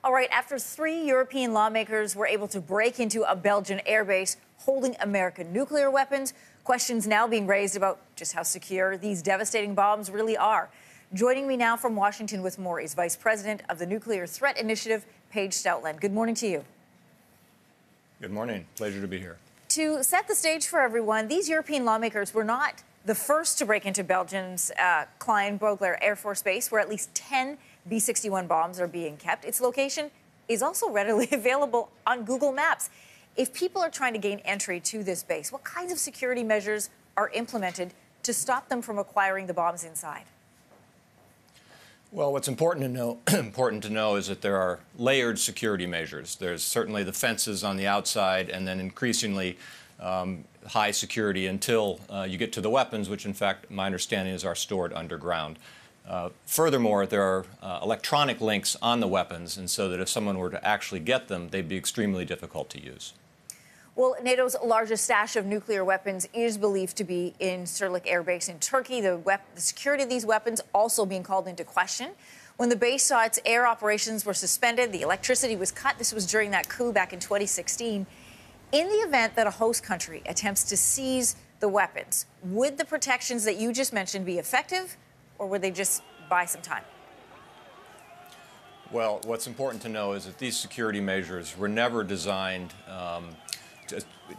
All right, after 3 European lawmakers were able to break into a Belgian airbase holding American nuclear weapons, questions now being raised about just how secure these devastating bombs really are. Joining me now from Washington with more is Vice President of the Nuclear Threat Initiative, Paige Stoutland. Good morning to you. Good morning. Pleasure to be here. To set the stage for everyone, these European lawmakers were not the first to break into Belgium's Klein-Boegler Air Force Base, where at least 10 B-61 bombs are being kept. Its location is also readily available on Google Maps. If people are trying to gain entry to this base, what kinds of security measures are implemented to stop them from acquiring the bombs inside? Well, what's important to know is that there are layered security measures. There's certainly the fences on the outside, and then increasingly high security until you get to the weapons, which, in fact, my understanding is are stored underground. Furthermore, there are electronic links on the weapons, and so that if someone were to actually get them, they'd be extremely difficult to use. Well, NATO's largest stash of nuclear weapons is believed to be in Sirlik Air Base in Turkey. The security of these weapons also being called into question. When the base saw its air operations were suspended, the electricity was cut. This was during that coup back in 2016. In the event that a host country attempts to seize the weapons, would the protections that you just mentioned be effective, or would they just buy some time? Well, what's important to know is that these security measures were never designed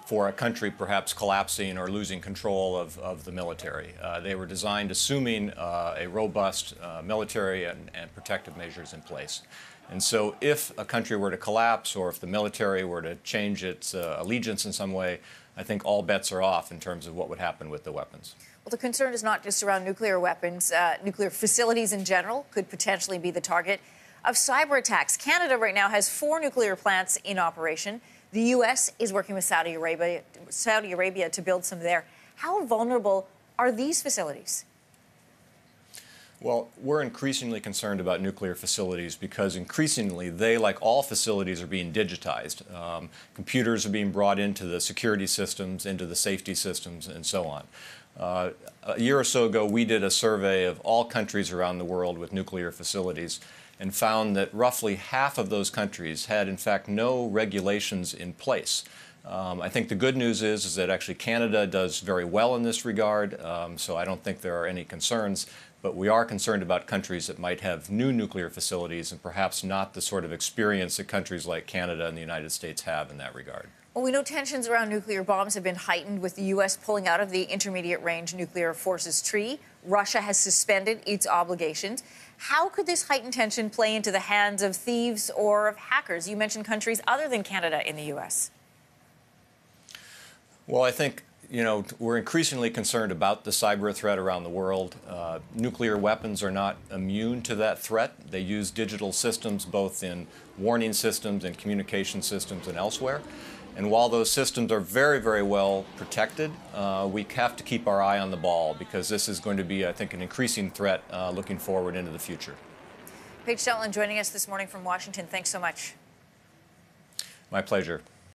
for a country perhaps collapsing or losing control of the military. They were designed assuming a robust military and protective measures in place. And so if a country were to collapse or if the military were to change its allegiance in some way, I think all bets are off in terms of what would happen with the weapons. Well, the concern is not just around nuclear weapons. Nuclear facilities in general could potentially be the target of cyber attacks. Canada right now has 4 nuclear plants in operation. The U.S. is working with Saudi Arabia to build some there. How vulnerable are these facilities? Well, we're increasingly concerned about nuclear facilities because increasingly they, like all facilities, are being digitized. Computers are being brought into the security systems, into the safety systems, and so on. A year or so ago, we did a survey of all countries around the world with nuclear facilities and found that roughly half of those countries had, in fact, no regulations in place. I think the good news is that actually Canada does very well in this regard, so I don't think there are any concerns. But we are concerned about countries that might have new nuclear facilities and perhaps not the sort of experience that countries like Canada and the United States have in that regard. Well, we know tensions around nuclear bombs have been heightened with the U.S. pulling out of the Intermediate-Range Nuclear Forces Treaty. Russia has suspended its obligations. How could this heightened tension play into the hands of thieves or of hackers? You mentioned countries other than Canada in the U.S. Well, I think, we're increasingly concerned about the cyber threat around the world. Nuclear weapons are not immune to that threat. They use digital systems both in warning systems and communication systems and elsewhere. And while those systems are very, very well protected, we have to keep our eye on the ball because this is going to be, I think, an increasing threat looking forward into the future. Paige Stoutland joining us this morning from Washington. Thanks so much. My pleasure.